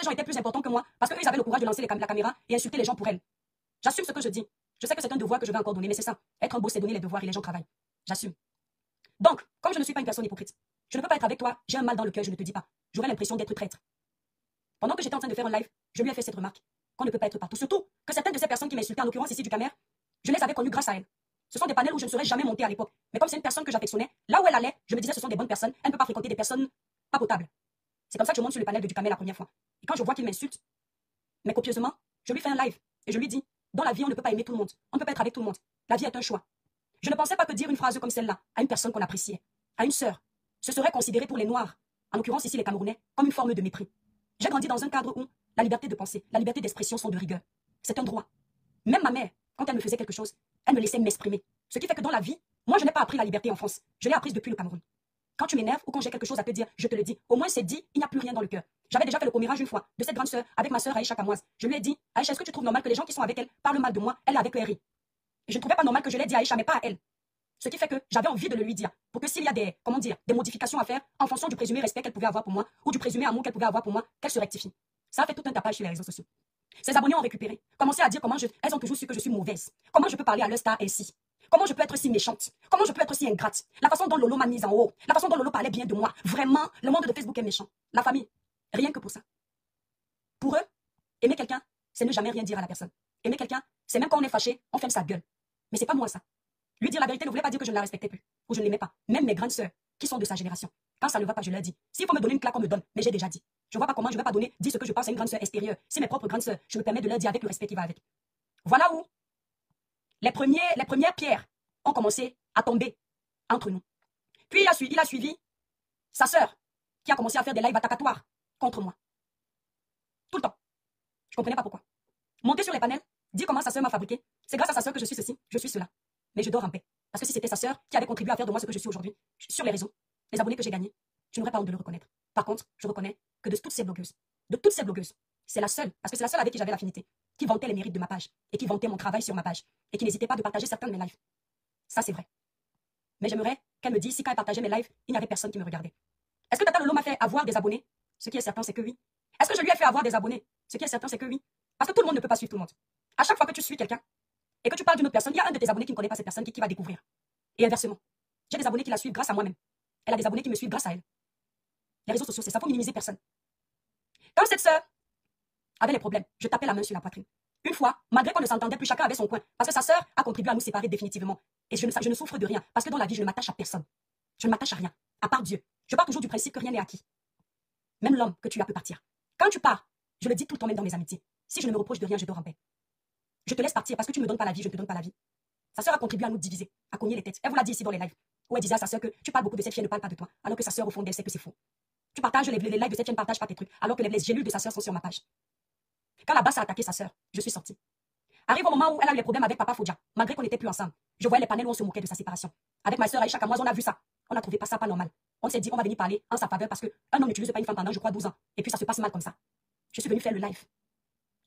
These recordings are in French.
gens étaient plus importants que moi parce qu'eux, ils avaient le courage de lancer la caméra et insulter les gens pour elles. J'assume ce que je dis. Je sais que c'est un devoir que je vais encore donner, mais c'est ça. Être un beau, c'est donner les devoirs et les gens travaillent. J'assume. Donc, comme je ne suis pas une personne hypocrite, je ne peux pas être avec toi, j'ai un mal dans le cœur, je ne te dis pas. J'aurais l'impression d'être traître. Pendant que j'étais en train de faire un live, je lui ai fait cette remarque, qu'on ne peut pas être partout. Surtout que certaines de ces personnes qui m'insultaient, en l'occurrence ici du Camer, je les avais connues grâce à elle. Ce sont des panels où je ne serais jamais montée à l'époque. Mais comme c'est une personne que j'affectionnais, là où elle allait, je me disais ce sont des bonnes personnes, elle ne peut pas fréquenter des personnes pas potables. C'est comme ça que je monte sur le panel de Ducamel la première fois. Et quand je vois qu'il m'insulte, mais copieusement, je lui fais un live et je lui dis, dans la vie, on ne peut pas aimer tout le monde. On ne peut pas être avec tout le monde. La vie est un choix. Je ne pensais pas que dire une phrase comme celle-là à une personne qu'on appréciait, à une sœur, ce serait considéré pour les Noirs, en l'occurrence ici les Camerounais, comme une forme de mépris. J'ai grandi dans un cadre où la liberté de penser, la liberté d'expression sont de rigueur. C'est un droit. Même ma mère, quand elle me faisait quelque chose, elle me laissait m'exprimer. Ce qui fait que dans la vie, moi je n'ai pas appris la liberté en France. Je l'ai apprise depuis le Cameroun. Quand tu m'énerves ou quand j'ai quelque chose à te dire, je te le dis. Au moins c'est dit, il n'y a plus rien dans le cœur. J'avais déjà fait le commérage une fois de cette grande sœur avec ma sœur Aïcha Kamoise. Je lui ai dit, Aïcha, est-ce que tu trouves normal que les gens qui sont avec elle parlent mal de moi, elle avec leur riz? Et je ne trouvais pas normal que je l'ai dit à Aïcha, mais pas à elle. Ce qui fait que j'avais envie de le lui dire. Pour que s'il y a des, comment dire, des modifications à faire en fonction du présumé respect qu'elle pouvait avoir pour moi ou du présumé amour qu'elle pouvait avoir pour moi, qu'elle se rectifie. Ça a fait tout un tapage sur les réseaux sociaux. Ses abonnés ont récupéré, commencé à dire elles ont toujours su que je suis mauvaise. Comment je peux parler à leur star ainsi? Comment je peux être si méchante? Comment je peux être si ingrate? La façon dont Lolo m'a mise en haut, la façon dont Lolo parlait bien de moi. Vraiment, le monde de Facebook est méchant. La famille, rien que pour ça. Pour eux, aimer quelqu'un, c'est ne jamais rien dire à la personne. Aimer quelqu'un, c'est même quand on est fâché, on ferme sa gueule. Mais c'est pas moi ça. Lui dire la vérité ne voulait pas dire que je ne la respectais plus ou je ne l'aimais pas. Même mes grandes sœurs, qui sont de sa génération, quand ça ne va pas, je leur dis. S'il faut me donner une claque, on me donne. Mais j'ai déjà dit. Je ne vois pas comment je ne vais pas dire ce que je pense à une grande sœur extérieure. Si mes propres grandes sœurs, je me permets de leur dire avec le respect qui va avec. Voilà où les premières pierres ont commencé à tomber entre nous. Puis il a suivi sa sœur, qui a commencé à faire des lives attacatoires contre moi. Tout le temps. Je ne comprenais pas pourquoi. Monter sur les panels, dire comment sa sœur m'a fabriqué. C'est grâce à sa sœur que je suis ceci, je suis cela. Mais je dors en paix. Parce que si c'était sa sœur qui avait contribué à faire de moi ce que je suis aujourd'hui, sur les réseaux, les abonnés que j'ai gagnés, je n'aurais pas honte de le reconnaître. Par contre, je reconnais que de toutes ces blogueuses, c'est la seule, parce que c'est la seule avec qui j'avais l'affinité, qui vantait les mérites de ma page et qui vantait mon travail sur ma page et qui n'hésitait pas de partager certains de mes lives. Ça, c'est vrai. Mais j'aimerais qu'elle me dise si quand elle partageait mes lives, il n'y avait personne qui me regardait. Est-ce que Tata Lolo m'a fait avoir des abonnés? Ce qui est certain, c'est que oui. Est-ce que je lui ai fait avoir des abonnés? Ce qui est certain, c'est que oui. Parce que tout le monde ne peut pas suivre tout le monde. À chaque fois que tu suis quelqu'un et que tu parles d'une autre personne, il y a un de tes abonnés qui ne connaît pas cette personne qui va découvrir. Et inversement. J'ai des abonnés qui la suivent grâce à moi-même. Elle a des abonnés qui me suivent grâce à elle. Les réseaux sociaux, c'est ça, faut minimiser personne. Quand cette sœur avait les problèmes, je tapais la main sur la poitrine. Une fois, malgré qu'on ne s'entendait plus, chacun avait son coin. Parce que sa sœur a contribué à nous séparer définitivement. Et je ne souffre de rien. Parce que dans la vie, je ne m'attache à personne. Je ne m'attache à rien. À part Dieu. Je pars toujours du principe que rien n'est acquis. Même l'homme que tu as peut partir. Quand tu pars, je le dis tout le temps même dans mes amitiés. Si je ne me reproche de rien, je dors en paix. Je te laisse partir parce que tu ne me donnes pas la vie, je ne te donne pas la vie. Sa sœur a contribué à nous diviser, à cogner les têtes. Elle vous l'a dit ici dans les lives. Où elle disait à sa sœur que tu parles beaucoup de cette fille, elle ne parle pas de toi. Alors que sa sœur, au fond d'elle, sait que c'est faux. Tu partages les lives de cette chaîne, ne partage pas tes trucs. Alors que les gélules de sa sœur sont sur ma page. Quand la basse a attaqué sa sœur, je suis sortie. Arrive au moment où elle a eu les problèmes avec Papa Fodja, malgré qu'on n'était plus ensemble. Je voyais les panels où on se moquait de sa séparation. Avec ma sœur Aïcha Kamoise, on a vu ça. On a trouvé pas ça pas normal. On s'est dit, on va venir parler en sa faveur parce qu'un homme n'utilise pas une femme pendant, je crois, 12 ans. Et puis ça se passe mal comme ça. Je suis venue faire le live.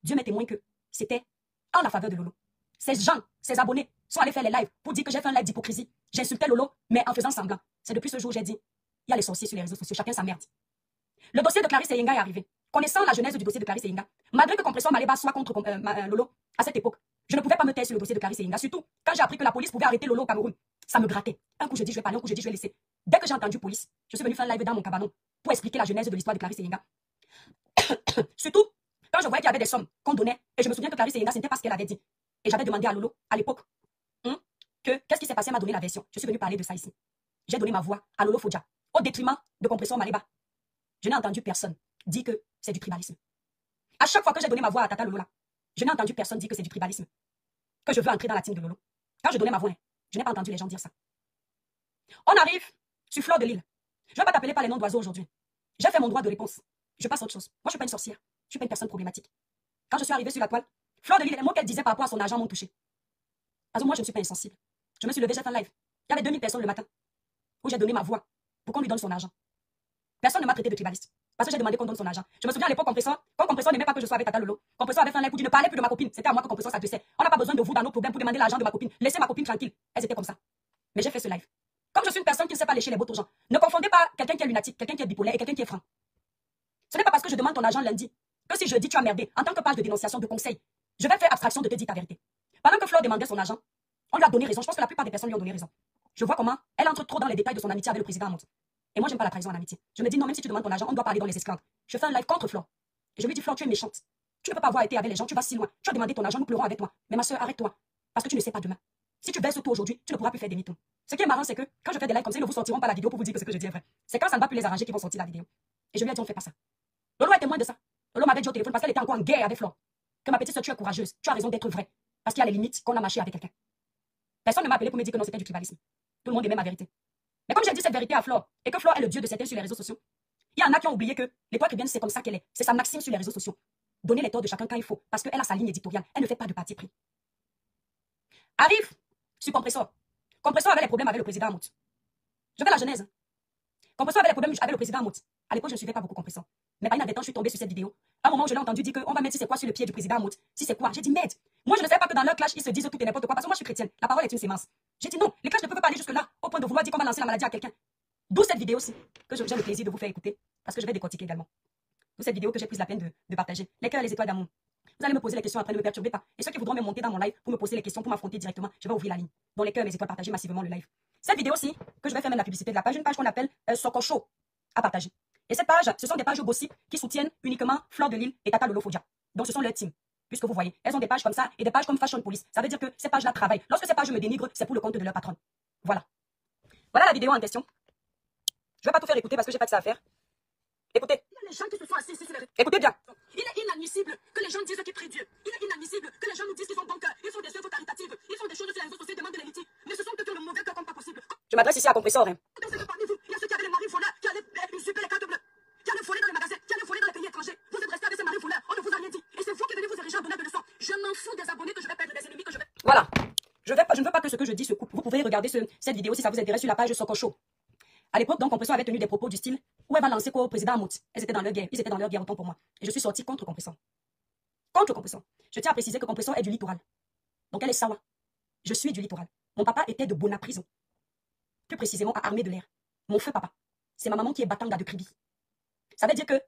Dieu m'est témoin que c'était en la faveur de Lolo. Ces gens, ces abonnés, sont allés faire les lives pour dire que j'ai fait un live d'hypocrisie. J'insultais Lolo, mais en faisant semblant. C'est depuis ce jour que j'ai dit, il y a les sorciers sur les réseaux sociaux, chacun sa merde. Le dossier de Clarisse Eyenga est arrivé. Connaissant la genèse du dossier de Clarisse Eyenga, malgré que Compression Maléba soit contre Lolo, à cette époque, je ne pouvais pas me taire sur le dossier de Clarisse Eyenga. Surtout, quand j'ai appris que la police pouvait arrêter Lolo au Cameroun, ça me grattait. Un coup je dis je vais parler, un coup je dis je vais laisser. Dès que j'ai entendu police, je suis venu faire un live dans mon cabanon pour expliquer la genèse de l'histoire de Clarisse Eyenga. Surtout, quand je voyais qu'il y avait des sommes qu'on donnait, et je me souviens que Clarisse Eyenga, ce n'était pas ce qu'elle avait dit. Et j'avais demandé à Lolo, à l'époque, que qu'est-ce qui s'est passé, elle m'a donné la version. Je suis venu parler de ça ici. J'ai donné ma voix à Lolo Fodja, au détriment de Compression Maléba. Je n'ai entendu personne dire que c'est du tribalisme. À chaque fois que j'ai donné ma voix à Tata Lolo là, je n'ai entendu personne dire que c'est du tribalisme. Que je veux entrer dans la team de Lolo. Quand je donnais ma voix, je n'ai pas entendu les gens dire ça. On arrive sur Fleur de Lille. Je ne vais pas t'appeler par les noms d'oiseaux aujourd'hui. J'ai fait mon droit de réponse. Je passe à autre chose. Moi, je ne suis pas une sorcière. Je ne suis pas une personne problématique. Quand je suis arrivée sur la toile, Fleur de Lille, les mots qu'elle disait par rapport à son argent m'ont touché. Parce que moi, je ne suis pas insensible. Je me suis levée, j'ai fait un live. Il y avait 2000 personnes le matin où j'ai donné ma voix pour qu'on lui donne son argent. Personne ne m'a traité de tribaliste. Parce que j'ai demandé qu'on donne son argent. Je me souviens à l'époque, quand Compression n'aimait pas que je sois avec Tata Lolo, Compression avait fait un live où il ne parlait plus de ma copine. C'était à moi que Compression s'adressait. On n'a pas besoin de vous dans nos problèmes pour demander l'argent de ma copine. Laissez ma copine tranquille. Elles étaient comme ça. Mais j'ai fait ce live. Comme je suis une personne qui ne sait pas lécher les bottes aux gens, ne confondez pas quelqu'un qui est lunatique, quelqu'un qui est bipolaire et quelqu'un qui est franc. Ce n'est pas parce que je demande ton argent lundi que si je dis tu as merdé, en tant que page de dénonciation, de conseil, je vais faire abstraction de te dire ta vérité. Pendant que Flore demandait son argent, on lui a donné raison. Je pense que la plupart des personnes lui ont donné raison. Je vois comment elle entre trop dans les détails de son amitié avec le président Amout. Et moi, j'aime pas la trahison en amitié. Je me dis non, même si tu demandes ton argent, on doit parler dans les esclaves. Je fais un live contre Flore. Et je lui dis, Flore, tu es méchante. Tu ne peux pas avoir été avec les gens, tu vas si loin. Tu as demandé ton argent, nous pleurons avec toi. Mais ma soeur, arrête-toi. Parce que tu ne sais pas demain. Si tu baisses tout aujourd'hui, tu ne pourras plus faire des mythos. Ce qui est marrant, c'est que quand je fais des lives comme ça, ils ne vous sortiront pas la vidéo pour vous dire que ce que je dis est vrai. C'est quand ça ne va plus les arranger qu'ils vont sortir la vidéo. Et je lui ai dit, on ne fait pas ça. Lolo est témoin de ça. Lolo m'avait dit au téléphone parce qu'elle était encore en guerre avec Flore. Que ma petite soeur, tu es courageuse. Tu as raison d'être vraie. Parce qu'il y a les limites qu'on a marché avec quelqu'un. Personne ne m'a appelé pour me dire que non, c'était du tribalisme. Tout le monde aimait ma vérité. Mais comme j'ai dit cette vérité à Flore, et que Flore est le dieu de certains sur les réseaux sociaux, il y en a qui ont oublié que l'étoile chrétienne, c'est comme ça qu'elle est. C'est sa maxime sur les réseaux sociaux. Donner les torts de chacun quand il faut, parce qu'elle a sa ligne éditoriale. Elle ne fait pas de parti pris. Arrive sur Compressor. Compressor avait les problèmes avec le président Amout. Je fais la genèse. Compressor avait les problèmes avec le président Amout. À l'époque, je ne suivais pas beaucoup Compressor. Mais par une temps, je suis tombée sur cette vidéo. À un moment où je l'ai entendu dire qu'on va mettre si c'est quoi sur le pied du président Amout. Si c'est quoi, j'ai dit merde. Moi, je ne savais pas que dans leur clash, ils se disent tout et n'importe quoi. Parce que moi, je suis chrétienne. La parole est une sémence. J'ai dit non, les clashs ne peuvent pas aller jusque-là, au point de vouloir dire qu'on va lancer la maladie à quelqu'un. D'où cette vidéo-ci, que j'ai le plaisir de vous faire écouter. Parce que je vais décortiquer également. D'où cette vidéo que j'ai pris la peine de partager. Les cœurs et les étoiles d'amour. Vous allez me poser les questions après, ne me perturbez pas. Et ceux qui voudront me monter dans mon live pour me poser les questions, pour m'affronter directement, je vais ouvrir la ligne. Dans les cœurs, mes étoiles, partagez massivement le live. Cette vidéo-ci, que je vais faire même la publicité de la page, une page qu'on appelle Sokocho à partager. Et cette page, ce sont des pages gossip qui soutiennent uniquement Flore de Lille et Tata Lolo Fodia. Donc ce sont leurs teams. Puisque vous voyez, elles ont des pages comme ça et des pages comme Fashion Police. Ça veut dire que ces pages-là travaillent. Lorsque ces pages me dénigrent, c'est pour le compte de leur patronne. Voilà. Voilà la vidéo en question. Je ne vais pas tout faire écouter parce que j'ai pas que ça à faire. Écoutez. Il y a les gens qui se sont assis ici sur les... Écoutez bien. Il est inadmissible que les gens disent qu'ils prient Dieu. Il est inadmissible que les gens nous disent qu'ils sont bon cœur. Ils font des œuvres caritatives. Ils font des choses sur les réseaux sociaux, demandent de l'élite. Mais ce sont que le mauvais cœur comme pas possible. Je m'adresse ici à Compressor. Hein. Parmi vous, il y a ceux qui avaient les maris voleurs, qui allaient usurper les cartes bleues, qui allaient voler dans les magasins, qui allaient voler dans les pays étrangers. Vous êtes restés avec ces maris voleurs. On ne vous a rien dit. Et c'est vous qui venez vous ériger en donneur de leçons. Je m'en fous des abonnés que je vais perdre, des ennemis que je vais... Voilà. Je ne veux pas que ce que je dis se coupe. Vous pouvez regarder cette vidéo si ça vous intéresse sur la page Sokocho. À l'époque, donc, Compressor avait tenu des propos du style où elle va lancer quoi au président Amout. Elles étaient dans leur guerre. Ils étaient dans leur guerre autant pour moi. Et je suis sortie contre Compressor. Contre Compressor. Je tiens à préciser que Compressor est du littoral. Donc elle est Sawa. Je suis du littoral. Mon papa était de Bona Prison. Plus précisément à Armée de l'air. Mon feu papa. C'est ma maman qui est Batanga de Kribi. Ça veut dire que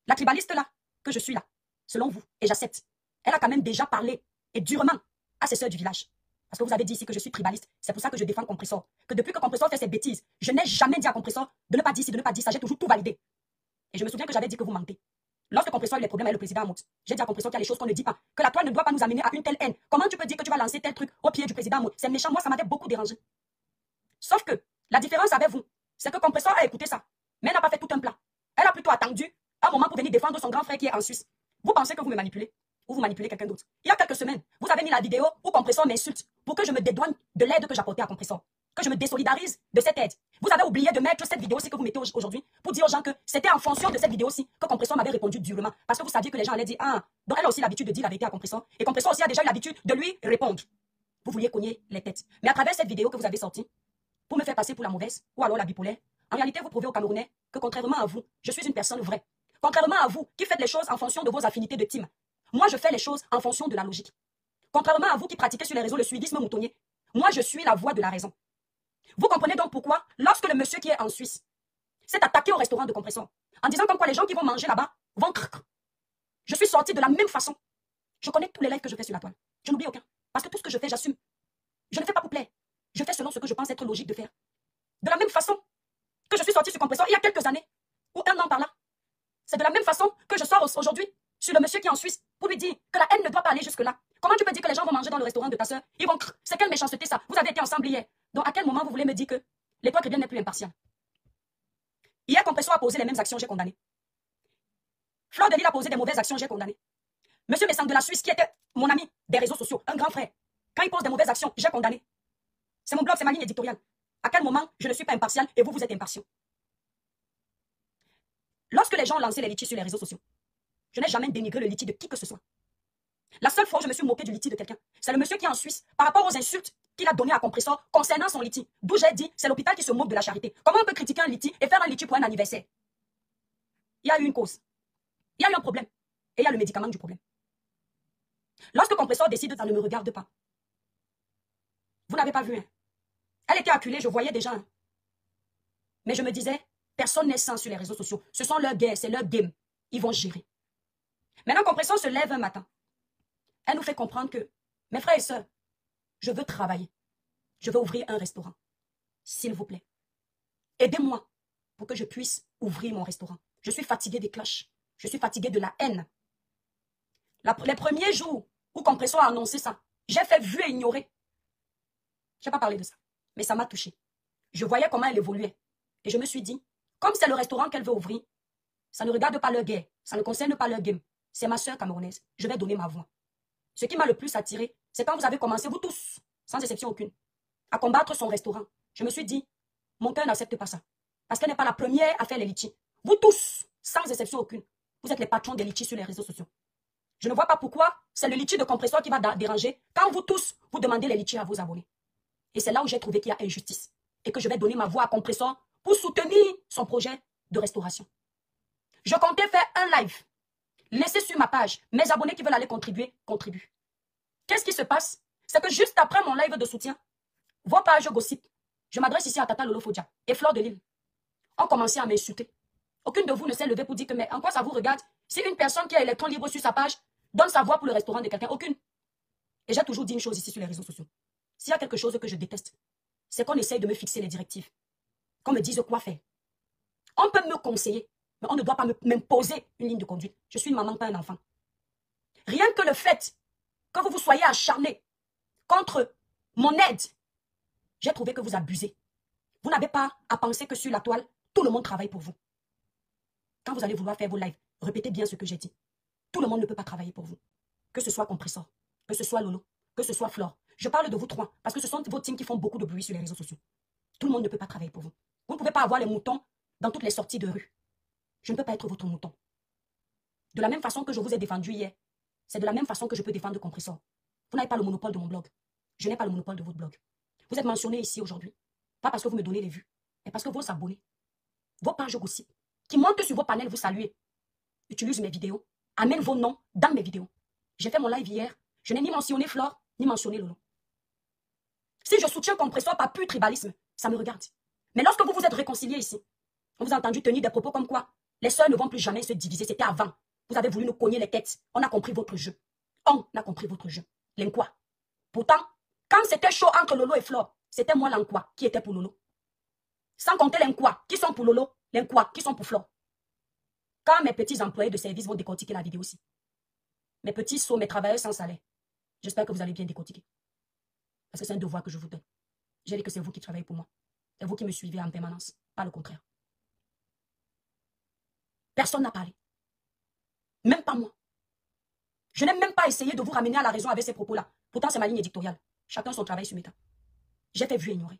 la tribaliste là, que je suis là, selon vous, et j'accepte, elle a quand même déjà parlé, et durement, à ses sœurs du village. Parce que vous avez dit ici que je suis tribaliste. C'est pour ça que je défends Compressor. Que depuis que Compressor fait ses bêtises, je n'ai jamais dit à Compressor de ne pas dire ci, de ne pas dire ça. J'ai toujours tout validé. Et je me souviens que j'avais dit que vous mentez. Lorsque Compressor a eu les problèmes avec le président Amout, j'ai dit à Compressor qu'il y a des choses qu'on ne dit pas. Que la toile ne doit pas nous amener à une telle haine. Comment tu peux dire que tu vas lancer tel truc au pied du président Amout? C'est méchant. Moi, ça m'avait beaucoup dérangé. Sauf que la différence avec vous, c'est que Compressor a écouté ça. Mais elle n'a pas fait tout un plan. Elle a plutôt attendu un moment pour venir défendre son grand frère qui est en Suisse. Vous pensez que vous me manipulez? Ou vous manipulez quelqu'un d'autre? Il y a quelques semaines, vous avez mis la vidéo où Compressor m'insulte pour que je me dédouane de l'aide que j'apportais à Compressor. Que je me désolidarise de cette aide. Vous avez oublié de mettre cette vidéo-ci que vous mettez aujourd'hui pour dire aux gens que c'était en fonction de cette vidéo-ci que Compressor m'avait répondu durement. Parce que vous saviez que les gens allaient dire, ah, donc elle a aussi l'habitude de dire la vérité à Compressor. Et Compressor aussi a déjà eu l'habitude de lui répondre. Vous vouliez cogner les têtes. Mais à travers cette vidéo que vous avez sortie, pour me faire passer pour la mauvaise ou alors la bipolaire, en réalité, vous prouvez aux Camerounais que contrairement à vous, je suis une personne vraie. Contrairement à vous, qui faites les choses en fonction de vos affinités de team. Moi, je fais les choses en fonction de la logique. Contrairement à vous qui pratiquez sur les réseaux le suivisme moutonnier, moi, je suis la voix de la raison. Vous comprenez donc pourquoi, lorsque le monsieur qui est en Suisse s'est attaqué au restaurant de Compressor, en disant comme quoi les gens qui vont manger là-bas vont crrr, je suis sortie de la même façon. Je connais tous les lives que je fais sur la toile. Je n'oublie aucun. Parce que tout ce que je fais, j'assume. Je ne fais pas pour plaire. Je fais selon ce que je pense être logique de faire. De la même façon que je suis sortie sur Compressor il y a quelques années, ou un an par là. C'est de la même façon que je sors aujourd'hui sur le monsieur qui est en Suisse pour lui dire que la haine ne doit pas aller jusque-là. Comment tu peux dire que les gens vont manger dans le restaurant de ta soeur? Ils vont crrr. C'est quelle méchanceté ça? Vous avez été ensemble hier. Donc à quel moment vous voulez me dire que l'étoile chrétienne n'est plus impartiale? Hier, Compressor a posé les mêmes actions, j'ai condamné. Flore de Lille a posé des mauvaises actions, j'ai condamné. Monsieur Messang de la Suisse, qui était mon ami des réseaux sociaux, un grand frère, quand il pose des mauvaises actions, j'ai condamné. C'est mon blog, c'est ma ligne éditoriale. À quel moment je ne suis pas impartial et vous, vous êtes impartiaux? Lorsque les gens ont lancé les litiges sur les réseaux sociaux, je n'ai jamais dénigré le litige de qui que ce soit. La seule fois où je me suis moqué du litige de quelqu'un, c'est le monsieur qui est en Suisse par rapport aux insultes qu'il a données à Compressor concernant son litige. D'où j'ai dit, c'est l'hôpital qui se moque de la charité. Comment on peut critiquer un litige et faire un litige pour un anniversaire? Il y a eu une cause. Il y a eu un problème. Et il y a le médicament du problème. Lorsque Compressor décide, ça ne me regarde pas. Vous n'avez pas vu, hein? Elle était acculée, je voyais déjà. Hein? Mais je me disais, personne n'est sans sur les réseaux sociaux. Ce sont leurs guerres, c'est leur game. Ils vont gérer. Maintenant, Compression se lève un matin. Elle nous fait comprendre que, mes frères et sœurs, je veux travailler. Je veux ouvrir un restaurant. S'il vous plaît, aidez-moi pour que je puisse ouvrir mon restaurant. Je suis fatiguée des clashs. Je suis fatiguée de la haine. Les premiers jours où Compression a annoncé ça, j'ai fait vu et ignorer. Je n'ai pas parlé de ça, mais ça m'a touchée. Je voyais comment elle évoluait. Et je me suis dit, comme c'est le restaurant qu'elle veut ouvrir, ça ne regarde pas leur guerre, ça ne concerne pas leur game. C'est ma soeur camerounaise. Je vais donner ma voix. Ce qui m'a le plus attiré, c'est quand vous avez commencé, vous tous, sans exception aucune, à combattre son restaurant. Je me suis dit, mon cœur n'accepte pas ça. Parce qu'elle n'est pas la première à faire les litchis. Vous tous, sans exception aucune, vous êtes les patrons des litchis sur les réseaux sociaux. Je ne vois pas pourquoi c'est le litchi de Compression qui va déranger quand vous tous, vous demandez les litchis à vos abonnés. Et c'est là où j'ai trouvé qu'il y a injustice. Et que je vais donner ma voix à Compression pour soutenir son projet de restauration. Je comptais faire un live. Laissez sur ma page. Mes abonnés qui veulent aller contribuer, contribuent. Qu'est-ce qui se passe? C'est que juste après mon live de soutien, vos pages gossip, je m'adresse ici à Tata Lolo Fodia et Fleur de Lille, ont commencé à m'insulter. Aucune de vous ne s'est levée pour dire que, mais en quoi ça vous regarde si une personne qui a électron libre sur sa page donne sa voix pour le restaurant de quelqu'un? Aucune. Et j'ai toujours dit une chose ici sur les réseaux sociaux. S'il y a quelque chose que je déteste, c'est qu'on essaye de me fixer les directives. Qu'on me dise quoi faire. On peut me conseiller, mais on ne doit pas m'imposer une ligne de conduite. Je suis une maman, pas un enfant. Rien que le fait que vous vous soyez acharné contre mon aide, j'ai trouvé que vous abusez. Vous n'avez pas à penser que sur la toile, tout le monde travaille pour vous. Quand vous allez vouloir faire vos lives, répétez bien ce que j'ai dit. Tout le monde ne peut pas travailler pour vous. Que ce soit Compressor, que ce soit Lolo, que ce soit Flore. Je parle de vous trois, parce que ce sont vos teams qui font beaucoup de bruit sur les réseaux sociaux. Tout le monde ne peut pas travailler pour vous. Vous ne pouvez pas avoir les moutons dans toutes les sorties de rue. Je ne peux pas être votre mouton. De la même façon que je vous ai défendu hier, c'est de la même façon que je peux défendre Compressor. Vous n'avez pas le monopole de mon blog. Je n'ai pas le monopole de votre blog. Vous êtes mentionné ici aujourd'hui. Pas parce que vous me donnez les vues, mais parce que vos abonnés, vos pages gossip, qui montent sur vos panels, vous saluez, utilisent mes vidéos, amènent vos noms dans mes vidéos. J'ai fait mon live hier. Je n'ai ni mentionné Flore, ni mentionné Lolo. Si je soutiens Compressor par pur tribalisme, ça me regarde. Mais lorsque vous vous êtes réconciliés ici, on vous a entendu tenir des propos comme quoi les sœurs ne vont plus jamais se diviser. C'était avant. Vous avez voulu nous cogner les têtes. On a compris votre jeu. On a compris votre jeu. L'enquoi. Pourtant, quand c'était chaud entre Lolo et Flore, c'était moi l'enquoi qui était pour Lolo. Sans compter l'enquoi qui sont pour Lolo, l'enquoi qui sont pour Flore. Quand mes petits employés de service vont décortiquer la vidéo aussi, mes petits sauts, mes travailleurs sans salaire, j'espère que vous allez bien décortiquer. Parce que c'est un devoir que je vous donne. J'ai dit que c'est vous qui travaillez pour moi. C'est vous qui me suivez en permanence, pas le contraire. Personne n'a parlé. Même pas moi. Je n'ai même pas essayé de vous ramener à la raison avec ces propos-là. Pourtant, c'est ma ligne éditoriale. Chacun son travail sur mes temps. J'ai fait vu et ignorer.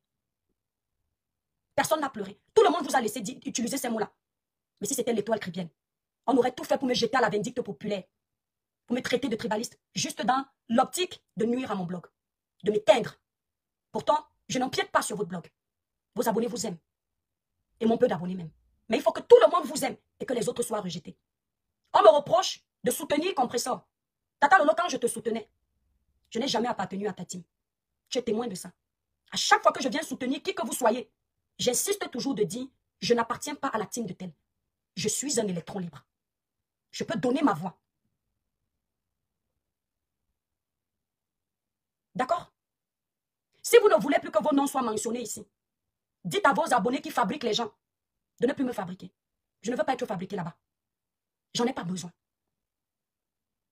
Personne n'a pleuré. Tout le monde vous a laissé utiliser ces mots-là. Mais si c'était l'étoile chrétienne, on aurait tout fait pour me jeter à la vindicte populaire. Pour me traiter de tribaliste. Juste dans l'optique de nuire à mon blog. De m'éteindre. Pourtant, je n'empiète pas sur votre blog. Vos abonnés vous aiment. Et mon peu d'abonnés même. Mais il faut que tout le monde vous aime et que les autres soient rejetés. On me reproche de soutenir Compressor. Tata Lolo, quand je te soutenais, je n'ai jamais appartenu à ta team. Tu es témoin de ça. À chaque fois que je viens soutenir qui que vous soyez, j'insiste toujours de dire, je n'appartiens pas à la team de tel. Je suis un électron libre. Je peux donner ma voix. D'accord? Si vous ne voulez plus que vos noms soient mentionnés ici, dites à vos abonnés qui fabriquent les gens de ne plus me fabriquer. Je ne veux pas être fabriqué là-bas. J'en ai pas besoin.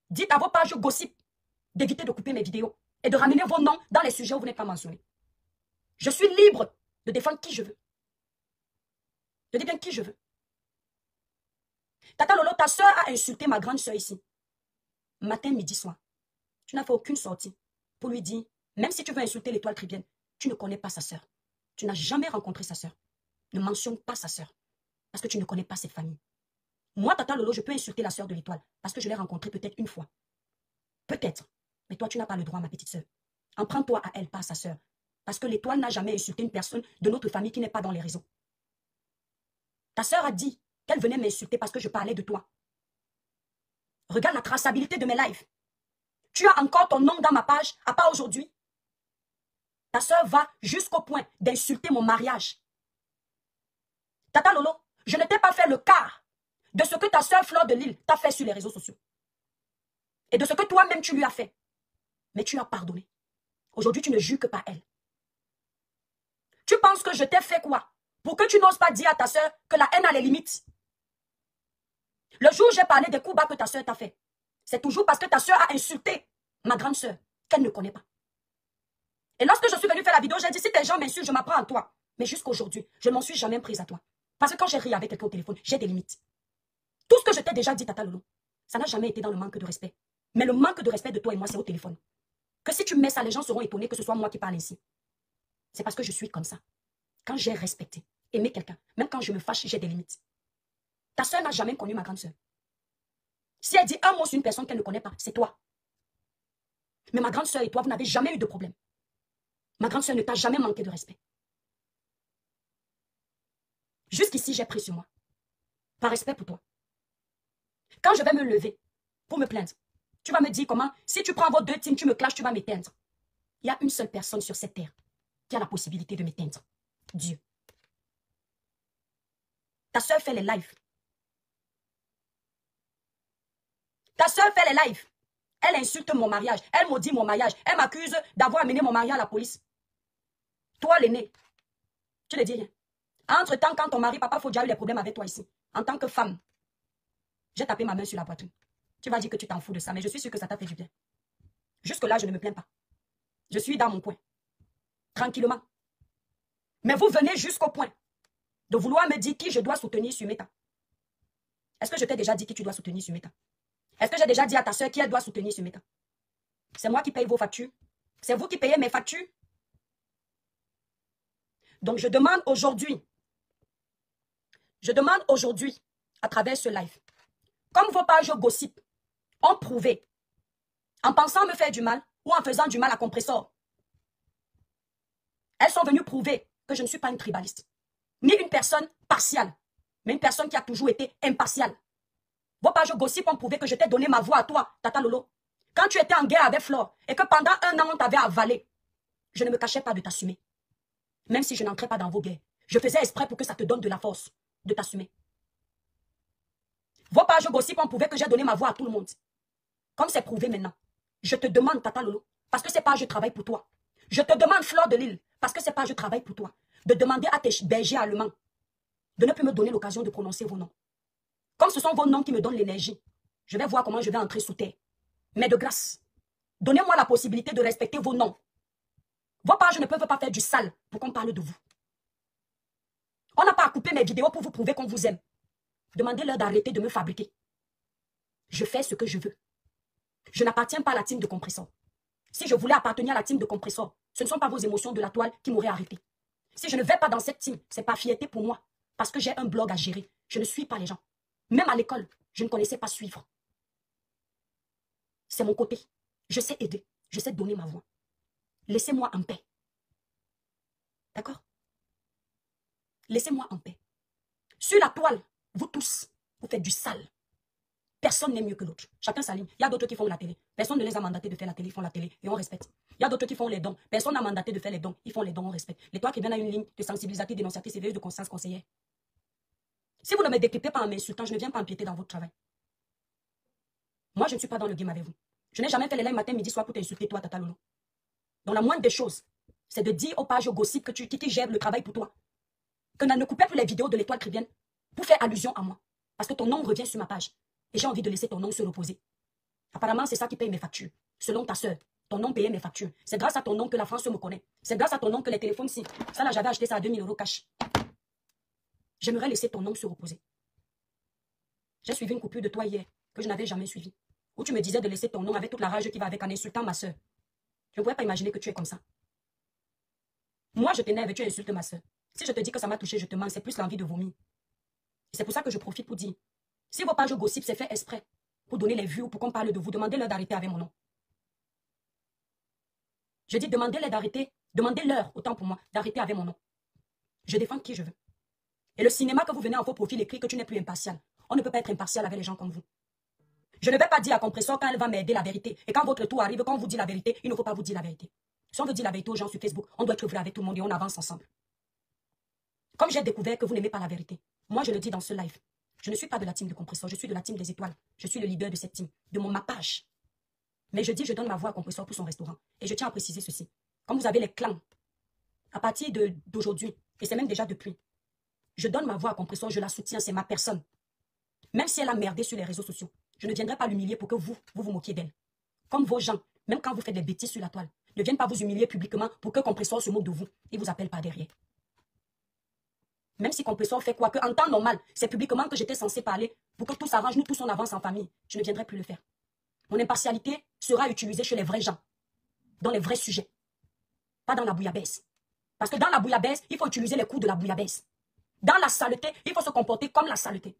Dites à vos pages gossip d'éviter de couper mes vidéos et de ramener vos noms dans les sujets où vous n'êtes pas mentionnés. Je suis libre de défendre qui je veux. Je dis bien qui je veux. Tata Lolo, ta soeur a insulté ma grande soeur ici. Matin, midi, soir. Tu n'as fait aucune sortie pour lui dire, même si tu veux insulter l'étoile chrétienne, tu ne connais pas sa soeur. Tu n'as jamais rencontré sa soeur. Ne mentionne pas sa soeur. Parce que tu ne connais pas cette famille. Moi, Tata Lolo, je peux insulter la soeur de l'étoile. Parce que je l'ai rencontrée peut-être une fois. Peut-être. Mais toi, tu n'as pas le droit, ma petite soeur. En prends-toi à elle, pas à sa soeur. Parce que l'étoile n'a jamais insulté une personne de notre famille qui n'est pas dans les réseaux. Ta soeur a dit qu'elle venait m'insulter parce que je parlais de toi. Regarde la traçabilité de mes lives. Tu as encore ton nom dans ma page, à part aujourd'hui. Ta soeur va jusqu'au point d'insulter mon mariage. Tata Lolo, je ne t'ai pas fait le quart de ce que ta soeur Fleur de Lille t'a fait sur les réseaux sociaux. et de ce que toi-même tu lui as fait. Mais tu as pardonné. Aujourd'hui, tu ne juges que par elle. Tu penses que je t'ai fait quoi? Pour que tu n'oses pas dire à ta soeur que la haine a les limites. Le jour où j'ai parlé des coups bas que ta soeur t'a fait, c'est toujours parce que ta soeur a insulté ma grande soeur, qu'elle ne connaît pas. Et lorsque je suis venue faire la vidéo, j'ai dit, si tes gens m'insultent, je m'apprends à toi. Mais jusqu'aujourd'hui, je ne m'en suis jamais prise à toi. Parce que quand j'ai ri avec quelqu'un au téléphone, j'ai des limites. Tout ce que je t'ai déjà dit, Tata Lolo, ça n'a jamais été dans le manque de respect. Mais le manque de respect de toi et moi, c'est au téléphone. Que si tu mets ça, les gens seront étonnés que ce soit moi qui parle ainsi. C'est parce que je suis comme ça. Quand j'ai respecté, aimé quelqu'un, même quand je me fâche, j'ai des limites. Ta soeur n'a jamais connu ma grande soeur. Si elle dit un mot sur une personne qu'elle ne connaît pas, c'est toi. Mais ma grande soeur et toi, vous n'avez jamais eu de problème. Ma grande soeur ne t'a jamais manqué de respect. Jusqu'ici, j'ai pris sur moi. Par respect pour toi. Quand je vais me lever pour me plaindre, tu vas me dire comment, si tu prends vos deux teams, tu me clashes, tu vas m'éteindre. Il y a une seule personne sur cette terre qui a la possibilité de m'éteindre. Dieu. Ta soeur fait les lives. Ta soeur fait les lives. Elle insulte mon mariage. Elle maudit mon mariage. Elle m'accuse d'avoir amené mon mari à la police. Toi, l'aîné, tu ne dis rien. Entre-temps, quand ton mari, papa Fodja, a eu des problèmes avec toi ici, en tant que femme, j'ai tapé ma main sur la poitrine. Tu vas dire que tu t'en fous de ça, mais je suis sûre que ça t'a fait du bien. Jusque-là, je ne me plains pas. Je suis dans mon coin. Tranquillement. Mais vous venez jusqu'au point de vouloir me dire qui je dois soutenir sur Meta. Est-ce que je t'ai déjà dit qui tu dois soutenir sur Meta? Est-ce que j'ai déjà dit à ta soeur qui elle doit soutenir sur Meta? C'est moi qui paye vos factures. C'est vous qui payez mes factures. Donc je demande aujourd'hui, à travers ce live, comme vos pages gossip ont prouvé, en pensant me faire du mal ou en faisant du mal à Compressor, elles sont venues prouver que je ne suis pas une tribaliste, ni une personne partiale, mais une personne qui a toujours été impartiale. Vos pages gossip ont prouvé que je t'ai donné ma voix à toi, Tata Lolo. Quand tu étais en guerre avec Flore et que pendant un an on t'avait avalé, je ne me cachais pas de t'assumer. Même si je n'entrais pas dans vos guerres, je faisais exprès pour que ça te donne de la force de t'assumer. Vos pages gossip ont prouvé que j'ai donné ma voix à tout le monde. Comme c'est prouvé maintenant, je te demande, Tata Lolo, parce que c'est pas je travaille pour toi. Je te demande, Flore de Lille, parce que c'est pas je travaille pour toi, de demander à tes bergers allemands de ne plus me donner l'occasion de prononcer vos noms. Comme ce sont vos noms qui me donnent l'énergie, je vais voir comment je vais entrer sous terre. Mais de grâce, donnez-moi la possibilité de respecter vos noms. Vos pages ne peuvent pas faire du sale pour qu'on parle de vous. On n'a pas à couper mes vidéos pour vous prouver qu'on vous aime. Demandez-leur d'arrêter de me fabriquer. Je fais ce que je veux. Je n'appartiens pas à la team de Compressor. Si je voulais appartenir à la team de Compressor, ce ne sont pas vos émotions de la toile qui m'auraient arrêté. Si je ne vais pas dans cette team, ce n'est pas fierté pour moi. Parce que j'ai un blog à gérer. Je ne suis pas les gens. Même à l'école, je ne connaissais pas suivre. C'est mon côté. Je sais aider. Je sais donner ma voix. Laissez-moi en paix. D'accord? Laissez-moi en paix. Sur la toile, vous tous, vous faites du sale. Personne n'est mieux que l'autre. Chacun sa ligne. Il y a d'autres qui font la télé. Personne ne les a mandatés de faire la télé. Ils font la télé et on respecte. Il y a d'autres qui font les dons. Personne n'a mandaté de faire les dons. Ils font les dons, on respecte. Les toi qui viennent à une ligne de sensibilisation, dénonciatrice, sévère de conscience conseillère. Si vous ne me décryptez pas en m'insultant, je ne viens pas empiéter dans votre travail. Moi, je ne suis pas dans le game avec vous. Je n'ai jamais fait les lives matin, midi, soir pour t'insulter, toi, Tata Lolo. Donc la moindre des choses, c'est de dire aux pages gossip que qui gèrent le travail pour toi. Que ne coupez plus les vidéos de l'étoile chrétienne pour faire allusion à moi. Parce que ton nom revient sur ma page. Et j'ai envie de laisser ton nom se reposer. Apparemment, c'est ça qui paye mes factures. Selon ta soeur, ton nom payait mes factures. C'est grâce à ton nom que la France me connaît. C'est grâce à ton nom que les téléphones, si. Ça là, j'avais acheté ça à 2000 € cash. J'aimerais laisser ton nom se reposer. J'ai suivi une coupure de toi hier, que je n'avais jamais suivie. Où tu me disais de laisser ton nom avec toute la rage qui va avec en insultant ma soeur. Je ne pouvais pas imaginer que tu es comme ça. Moi, je t'énerve et tu insultes ma soeur. Si je te dis que ça m'a touché, je te mens, c'est plus l'envie de vomir. C'est pour ça que je profite pour dire. Si vos pages gossip, c'est fait exprès pour donner les vues ou pour qu'on parle de vous, demandez-leur d'arrêter avec mon nom. Je dis demandez-leur d'arrêter, demandez-leur, autant pour moi, d'arrêter avec mon nom. Je défends qui je veux. Et le cinéma que vous venez en vos profils écrit que tu n'es plus impartial. On ne peut pas être impartial avec les gens comme vous. Je ne vais pas dire à Compressor quand elle va m'aider la vérité. Et quand votre tour arrive, quand on vous dit la vérité, il ne faut pas vous dire la vérité. Si on veut dire la vérité aux gens sur Facebook, on doit être vrai avec tout le monde et on avance ensemble. Comme j'ai découvert que vous n'aimez pas la vérité, moi je le dis dans ce live. Je ne suis pas de la team de Compressor, je suis de la team des étoiles. Je suis le leader de cette team, de ma page. Mais je dis, je donne ma voix à Compressor pour son restaurant. Et je tiens à préciser ceci. Comme vous avez les clans, à partir d'aujourd'hui, et c'est même déjà depuis, je donne ma voix à Compressor, je la soutiens, c'est ma personne. Même si elle a merdé sur les réseaux sociaux, je ne viendrai pas l'humilier pour que vous moquiez d'elle. Comme vos gens, même quand vous faites des bêtises sur la toile, ne viennent pas vous humilier publiquement pour que Compressor se moque de vous et vous appelle par derrière. Même si Compressor fait quoi, qu'en temps normal, c'est publiquement que j'étais censé parler pour que tout s'arrange, nous tous on avance en famille, je ne viendrai plus le faire. Mon impartialité sera utilisée chez les vrais gens, dans les vrais sujets, pas dans la bouillabaisse. Parce que dans la bouillabaisse, il faut utiliser les coups de la bouillabaisse. Dans la saleté, il faut se comporter comme la saleté.